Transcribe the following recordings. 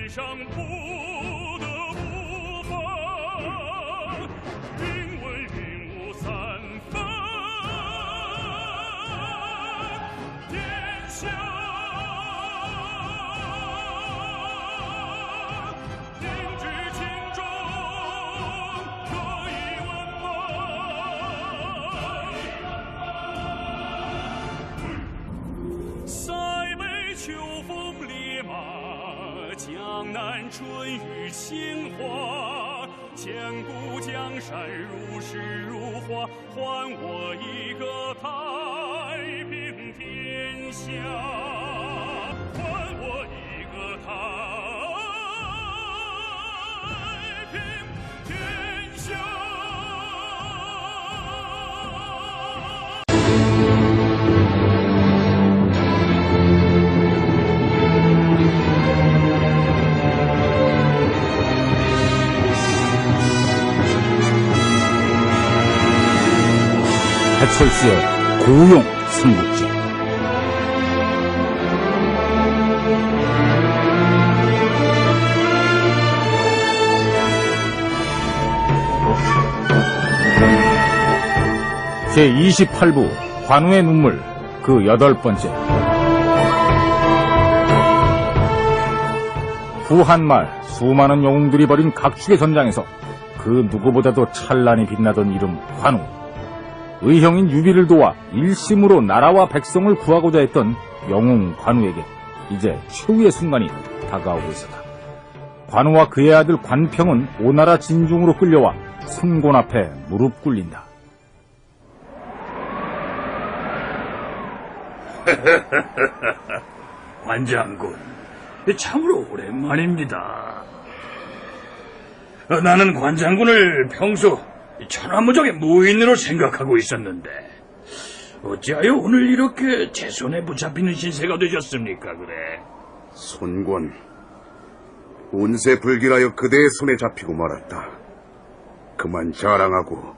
江南春雨杏花，千古江山如诗如画，还我一个太平天下，还我一个太平天下。백설수의 고용 삼국지. 제28부 관우의 눈물 그 8번째. 후한말 수많은 영웅들이 벌인 각축의 전장에서 그 누구보다도 찬란히 빛나던 이름 관우. 의형인 유비를 도와 일심으로 나라와 백성을 구하고자 했던 영웅 관우에게 이제 최후의 순간이 다가오고 있었다. 관우와 그의 아들 관평은 오나라 진중으로 끌려와 손권 앞에 무릎 꿇린다. 관장군, 참으로 오랜만입니다. 나는 관장군을 평소 천하무적의 무인으로 생각하고 있었는데 어찌하여 오늘 이렇게 제 손에 붙잡히는 신세가 되셨습니까? 그래. 손권, 운세 불길하여 그대의 손에 잡히고 말았다. 그만 자랑하고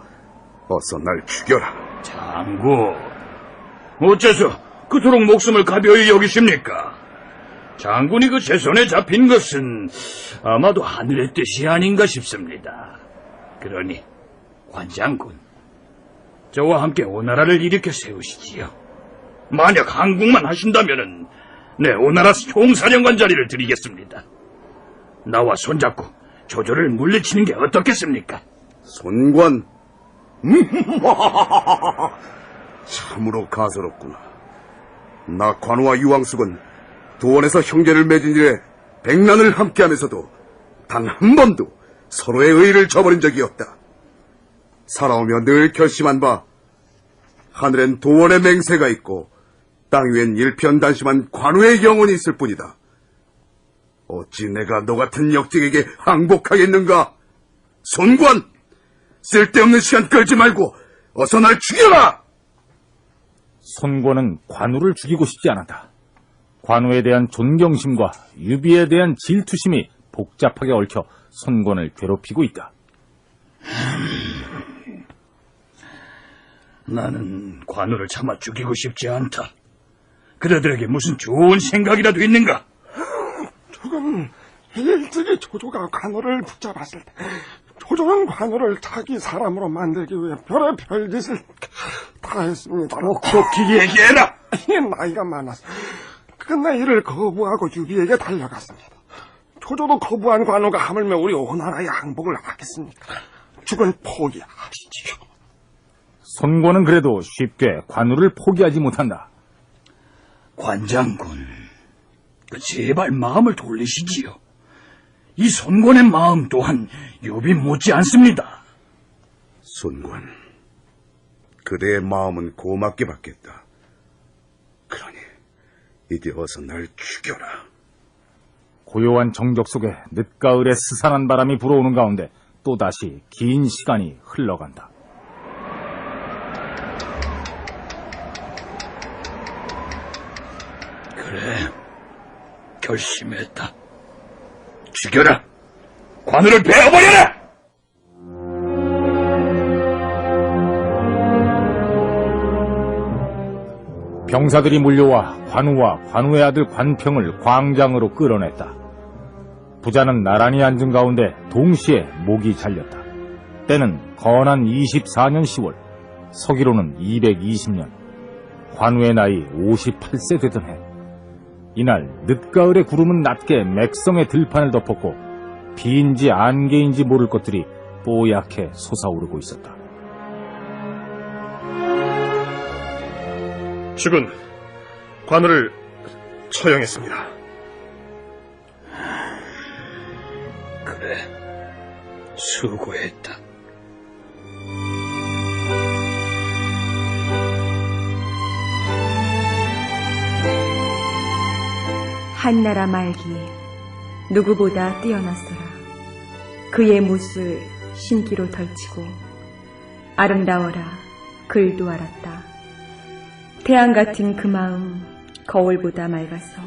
어서 날 죽여라. 장군, 어째서 그토록 목숨을 가벼이 여기십니까? 장군이 그 제 손에 잡힌 것은 아마도 하늘의 뜻이 아닌가 싶습니다. 그러니 관장군, 저와 함께 오나라를 일으켜 세우시지요. 만약 항복만 하신다면은 내 오나라 총사령관 자리를 드리겠습니다. 나와 손잡고 조조를 물리치는 게 어떻겠습니까? 손권, 참으로 가소롭구나. 나 관우와 유왕숙은 도원에서 형제를 맺은 이래 백난을 함께하면서도 단 한 번도 서로의 의의를 저버린 적이 없다. 살아오며 늘 결심한 바, 하늘엔 도원의 맹세가 있고 땅 위엔 일편단심한 관우의 영혼이 있을 뿐이다. 어찌 내가 너 같은 역직에게 항복하겠는가? 손권! 쓸데없는 시간 끌지 말고 어서 날 죽여라! 손권은 관우를 죽이고 싶지 않았다. 관우에 대한 존경심과 유비에 대한 질투심이 복잡하게 얽혀 손권을 괴롭히고 있다. 나는 관우를 차마 죽이고 싶지 않다. 그대들에게 무슨 좋은 생각이라도 있는가? 조금 일찍이 조조가 관우를 붙잡았을 때 조조는 관우를 자기 사람으로 만들기 위해 별의 별짓을 다 했습니다. 똑똑히 얘기해라. 나이가 많아서 끝내 이를 거부하고 유비에게 달려갔습니다. 조조도 거부한 관우가 하물며 우리 오나라의 항복을 하겠습니까? 죽은 포기하시지요. 손권은 그래도 쉽게 관우를 포기하지 못한다. 관장군, 제발 마음을 돌리시지요. 이 손권의 마음 또한 유비 못지 않습니다. 손권, 그대의 마음은 고맙게 받겠다. 그러니 이제 어서 날 죽여라. 고요한 정적 속에 늦가을의 스산한 바람이 불어오는 가운데 또다시 긴 시간이 흘러간다. 그래, 결심했다. 죽여라! 관우를 베어버려라! 병사들이 몰려와 관우와 관우의 아들 관평을 광장으로 끌어냈다. 부자는 나란히 앉은 가운데 동시에 목이 잘렸다. 때는 건한 24년 10월, 서기로는 220년, 관우의 나이 58세 되던 해. 이날 늦가을의 구름은 낮게 맥성의 들판을 덮었고 비인지 안개인지 모를 것들이 뽀얗게 솟아오르고 있었다. 죽은 관우를 처형했습니다. 그래, 수고했다. 한나라 말기에 누구보다 뛰어났어라. 그의 못을 신기로 덜치고 아름다워라 글도 알았다. 태양 같은 그 마음 거울보다 맑아서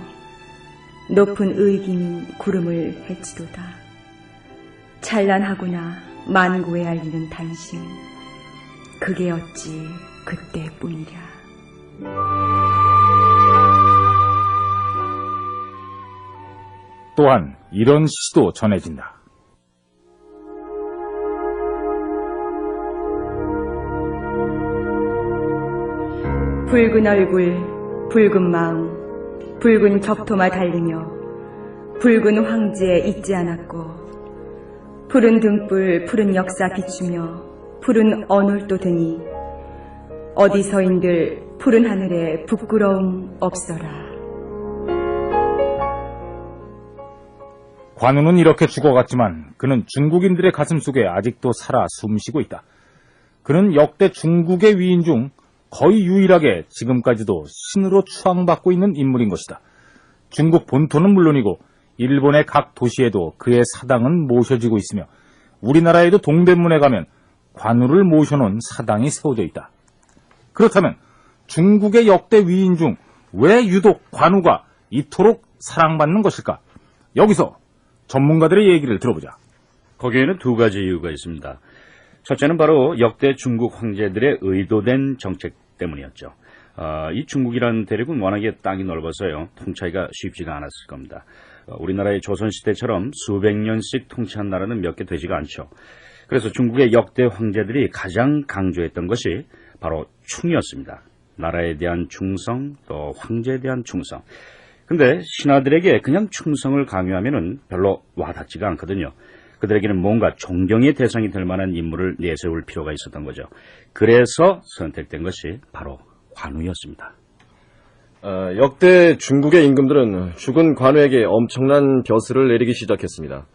높은 의기는 구름을 헤치도다. 찬란하구나 만고에 알리는 당신, 그게 어찌 그때뿐이랴. 또한 이런 시도 전해진다. 붉은 얼굴, 붉은 마음, 붉은 격토마 달리며 붉은 황제 잊지 않았고 푸른 등불, 푸른 역사 비추며 푸른 언울도 드니 어디서인들 푸른 하늘에 부끄러움 없어라. 관우는 이렇게 죽어갔지만 그는 중국인들의 가슴 속에 아직도 살아 숨쉬고 있다. 그는 역대 중국의 위인 중 거의 유일하게 지금까지도 신으로 추앙받고 있는 인물인 것이다. 중국 본토는 물론이고 일본의 각 도시에도 그의 사당은 모셔지고 있으며 우리나라에도 동대문에 가면 관우를 모셔놓은 사당이 세워져 있다. 그렇다면 중국의 역대 위인 중 왜 유독 관우가 이토록 사랑받는 것일까? 여기서 전문가들의 얘기를 들어보자. 거기에는 두 가지 이유가 있습니다. 첫째는 바로 역대 중국 황제들의 의도된 정책 때문이었죠. 이 중국이라는 대륙은 워낙에 땅이 넓어서요, 통치하기가 쉽지가 않았을 겁니다. 우리나라의 조선시대처럼 수백 년씩 통치한 나라는 몇 개 되지가 않죠. 그래서 중국의 역대 황제들이 가장 강조했던 것이 바로 충이었습니다. 나라에 대한 충성, 또 황제에 대한 충성. 근데 신하들에게 그냥 충성을 강요하면은 별로 와닿지가 않거든요. 그들에게는 뭔가 존경의 대상이 될 만한 인물을 내세울 필요가 있었던 거죠. 그래서 선택된 것이 바로 관우였습니다. 역대 중국의 임금들은 죽은 관우에게 엄청난 벼슬을 내리기 시작했습니다.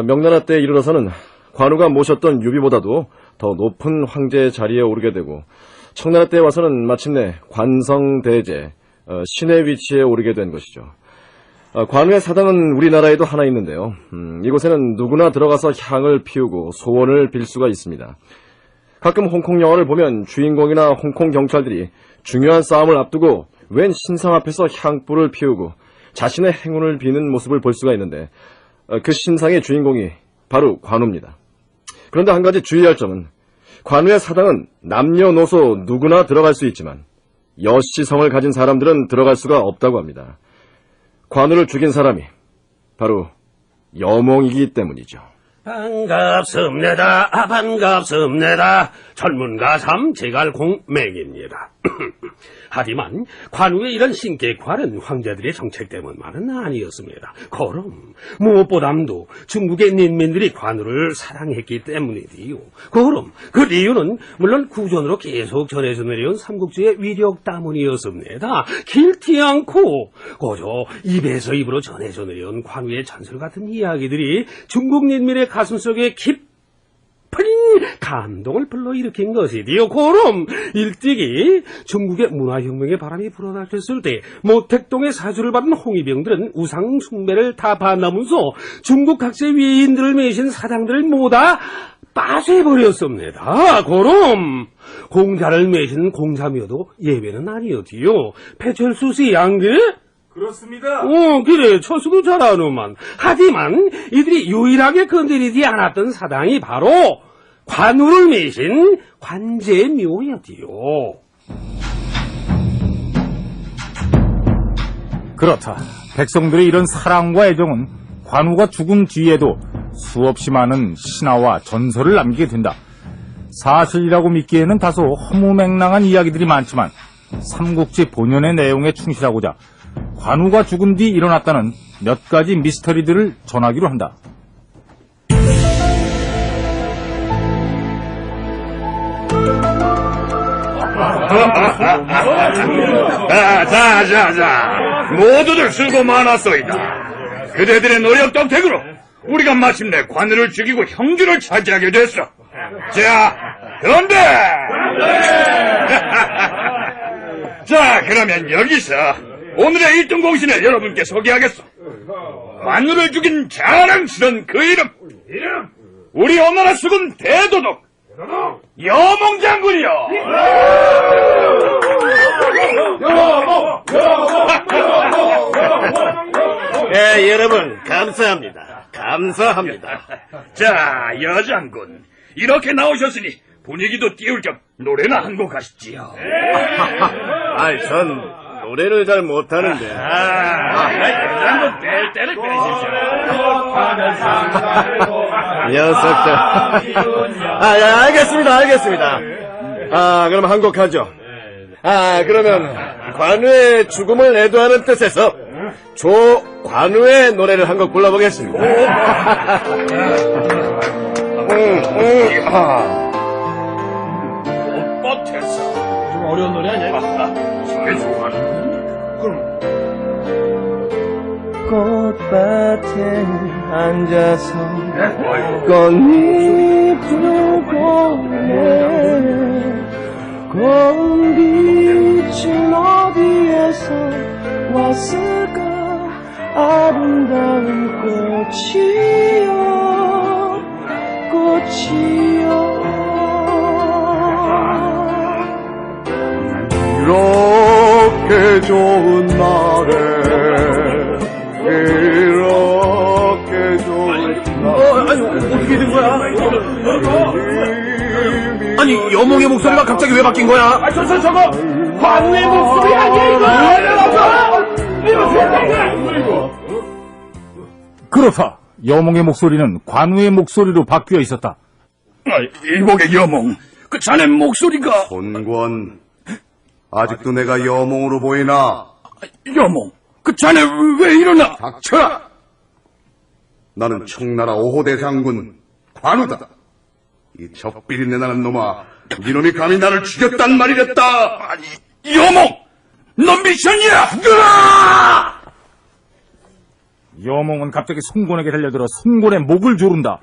명나라 때에 이르러서는 관우가 모셨던 유비보다도 더 높은 황제 자리에 오르게 되고, 청나라 때에 와서는 마침내 관성대제, 신의 위치에 오르게 된 것이죠. 관우의 사당은 우리나라에도 하나 있는데요. 이곳에는 누구나 들어가서 향을 피우고 소원을 빌 수가 있습니다. 가끔 홍콩 영화를 보면 주인공이나 홍콩 경찰들이 중요한 싸움을 앞두고 웬 신상 앞에서 향불을 피우고 자신의 행운을 비는 모습을 볼 수가 있는데, 그 신상의 주인공이 바로 관우입니다. 그런데 한 가지 주의할 점은, 관우의 사당은 남녀노소 누구나 들어갈 수 있지만 여시성을 가진 사람들은 들어갈 수가 없다고 합니다. 관우를 죽인 사람이 바로 여몽이기 때문이죠. 반갑습니다. 반갑습니다. 전문가 삼 제갈공맹입니다. 하지만 관우의 이런 신격화는 황제들의 정책 때문만은 아니었습니다. 그럼 무엇보다도 중국의 인민들이 관우를 사랑했기 때문이디요. 그럼 그 이유는 물론 구전으로 계속 전해져 내려온 삼국지의 위력 때문이었습니다. 길티 않고 고저 입에서 입으로 전해져 내려온 관우의 전설 같은 이야기들이 중국 인민의 가슴속에 깊은 감동을 불러일으킨 것이디요. 그럼 일찍이 중국의 문화혁명의 바람이 불어닥쳤을 때 모택동의 사주를 받은 홍위병들은 우상 숭배를 다 반나면서 중국 각지의 위인들을 매신 사당들을 모두 빠져버렸습니다. 그럼 공자를 매신 공자묘도 예외는 아니었디요. 배철수 씨 양계? 그렇습니다. 그래, 철수도 잘하는만. 하지만 이들이 유일하게 건드리지 않았던 사당이 바로 관우를 매신 관제묘였디요. 그렇다. 백성들의 이런 사랑과 애정은 관우가 죽은 뒤에도 수없이 많은 신화와 전설을 남기게 된다. 사실이라고 믿기에는 다소 허무맹랑한 이야기들이 많지만 삼국지 본연의 내용에 충실하고자 관우가 죽은 뒤 일어났다는 몇 가지 미스터리들을 전하기로 한다. 자. 모두들 수고 많았소이다. 그대들의 노력 덕택으로 우리가 마침내 관우를 죽이고 형주를 차지하게 됐어. 자, 그런데! 자, 그러면 여기서 오늘의 1등 공신을 여러분께 소개하겠소. 관우를 죽인 자랑스런 그 이름! 우리 오나라 수군 대도독! 여몽 장군이요! 예, 여러분, 감사합니다. 자, 여장군. 이렇게 나오셨으니 분위기도 띄울 겸 노래나 한 곡 하시지요. 아이, 전 노래를 잘 못하는데. 여장군 뺄 때를 빼십시오. 녀석들. 알겠습니다. 그럼 한 곡 하죠. 그러면 관우의 죽음을 애도하는 뜻에서 조관우의 노래를 한 곡 불러보겠습니다. 뻣뻣했어. 좀 어려운 노래 아니야? 이게 좋아하는. 꽃밭에 앉아서 꽃잎을 보네. 고운 빛은 어디에서 왔을까. 아름다운 꽃이여 이렇게 좋은 날에 이렇게 좋은 날에 아니, 어떻게 된 거야? 아니, 여몽의 목소리가 갑자기 왜 바뀐 거야? 저거 관우의 목소리 아니야 이거? 그렇다. 여몽의 목소리는 관우의 목소리로 바뀌어 있었다. 일복의 여몽, 그 자네 목소리가... 본권, 아직도 내가 여몽으로 보이나? 여몽, 그 자네 왜 이러나? 닥쳐라! 나는 청나라 5호대 장군 관우다. 이 적비린내 나는 놈아, 이놈이 감히 나를 죽였단 말이랬다. 아니, 여몽! 넌 미션이야! 여몽은 갑자기 송곤에게 달려들어 송곤의 목을 조른다.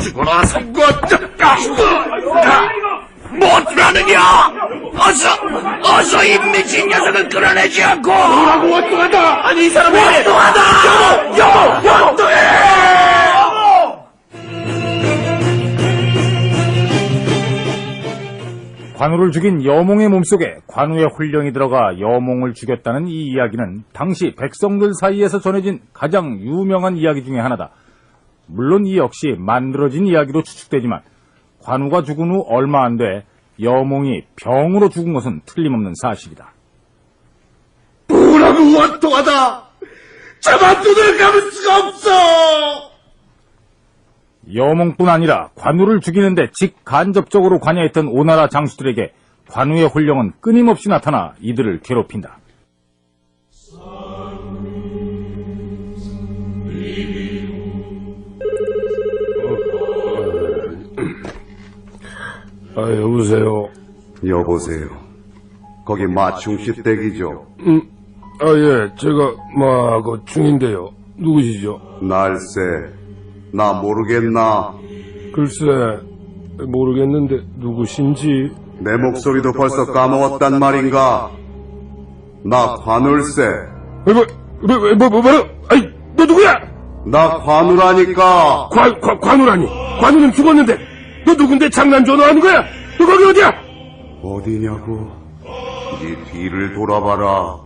죽어라, 송곳! 못하느냐! 어서 이 미친 녀석을 끌어내지 않고! 뭐라고 원통하다! 아니, 이 사람이! 원통하다! 여몽! 원통해! 관우를 죽인 여몽의 몸속에 관우의 혼령이 들어가 여몽을 죽였다는 이 이야기는 당시 백성들 사이에서 전해진 가장 유명한 이야기 중에 하나다. 물론 이 역시 만들어진 이야기로 추측되지만 관우가 죽은 후 얼마 안 돼 여몽이 병으로 죽은 것은 틀림없는 사실이다. 뭐라고 원통하다! 저만 눈을 감을 수가 없어! 여몽뿐 아니라 관우를 죽이는데 직간접적으로 관여했던 오나라 장수들에게 관우의 혼령은 끊임없이 나타나 이들을 괴롭힌다. 여보세요. 여보세요. 거기 마충씨 댁이죠? 예, 제가 중인데요. 누구시죠? 날세, 나 모르겠나? 글쎄, 모르겠는데 누구신지. 내 목소리도 벌써 까먹었단 말인가? 나 관울세. 뭐라? 아이, 너 누구야? 나 관우라니까. 관우라니? 관우는 죽었는데 너 누군데 장난 전화하는 거야? 너 거기 어디야? 어디냐고? 네 뒤를 돌아봐라.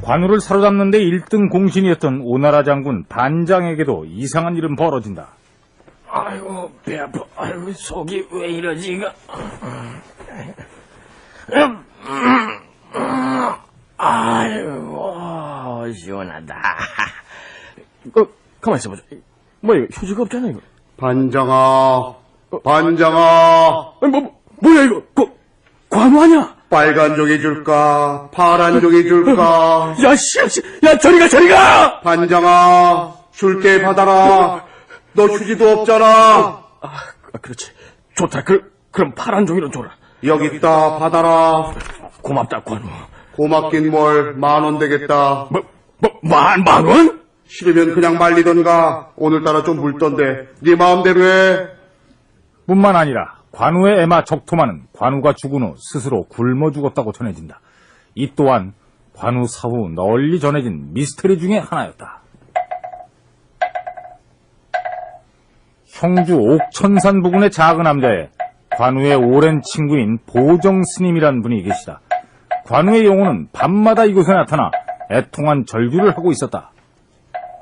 관우를 사로잡는 데 1등 공신이었던 오나라 장군 반장에게도 이상한 일은 벌어진다. 아이고, 배 아파. 아이고, 속이 왜 이러지, 이거. 아이고, 시원하다. 가만히 있어보자. 뭐야, 이거 휴지가 없잖아, 이거. 반장아, 반장아. 뭐야, 이거? 관우 아니야? 빨간 종이 줄까? 파란 종이 줄까? 야, 야, 저리 가! 반장아, 줄게 받아라. 너 휴지도 없잖아. 그렇지. 좋다. 그럼 파란 종이로 줘라. 여기 있다, 받아라. 고맙다, 관우. 고맙긴 뭘, 10,000원 되겠다. 만 원? 싫으면 그냥 말리던가. 오늘따라 좀 묽던데. 네 마음대로 해. 뿐만 아니라 관우의 애마 적토마는 관우가 죽은 후 스스로 굶어 죽었다고 전해진다. 이 또한 관우 사후 널리 전해진 미스터리 중의 하나였다. 형주 옥천산 부근의 작은 남자에 관우의 오랜 친구인 보정 스님이란 분이 계시다. 관우의 영혼은 밤마다 이곳에 나타나 애통한 절규를 하고 있었다.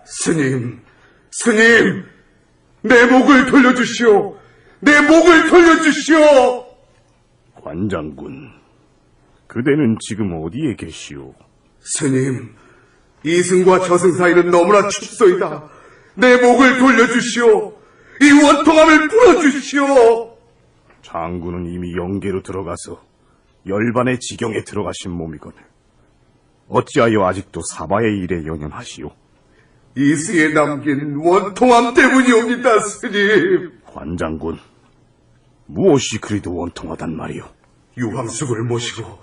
스님, 내 목을 돌려주시오. 내 목을 돌려주시오. 관장군, 그대는 지금 어디에 계시오? 스님, 이승과 저승 사이는 너무나 춥소이다. 내 목을 돌려주시오. 이 원통함을 풀어주시오. 장군은 이미 영계로 들어가서 열반의 지경에 들어가신 몸이거늘 어찌하여 아직도 사바의 일에 연연하시오? 이승에 남긴 원통함 때문이옵니다, 스님. 관장군, 무엇이 그리도 원통하단 말이오? 유황숙을 모시고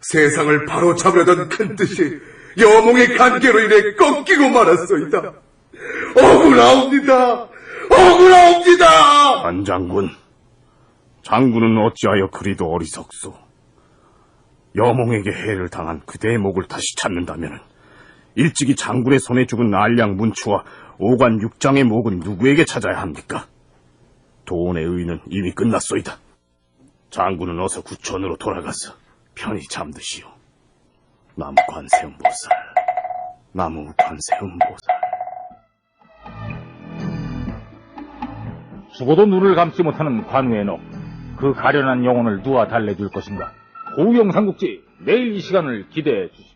세상을 바로잡으려던 큰 뜻이 여몽의 간계로 인해 꺾이고 말았소이다. 억울하옵니다. 관장군, 장군은 어찌하여 그리도 어리석소? 여몽에게 해를 당한 그대의 목을 다시 찾는다면 일찍이 장군의 손에 죽은 알량 문추와 오관 육장의 목은 누구에게 찾아야 합니까? 도원의 의는 이미 끝났소이다. 장군은 어서 구천으로 돌아가서 편히 잠드시오. 나무 관세음보살. 죽어도 눈을 감지 못하는 관우의 넋. 그 가련한 영혼을 누가 달래줄 것인가? 고우영상국지 내일 이 시간을 기대해 주십시오.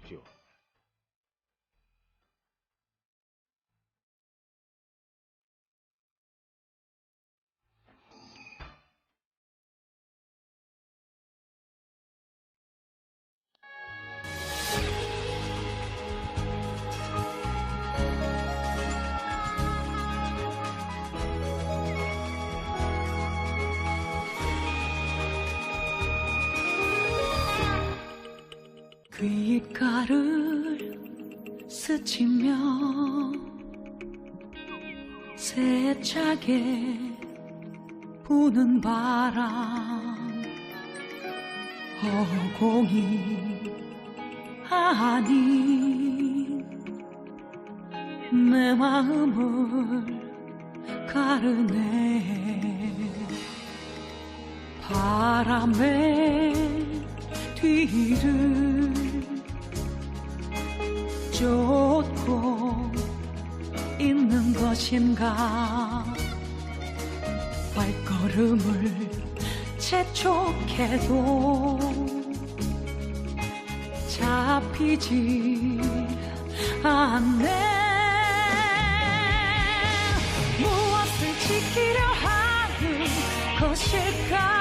귓가를 스치며 세차게 부는 바람 허공이 아닌 내 마음을 가르네. 바람의 뒤를 쫓고 있는 것인가. 발걸음을 재촉해도 잡히지 않네. 무엇을 지키려 하는 것일까.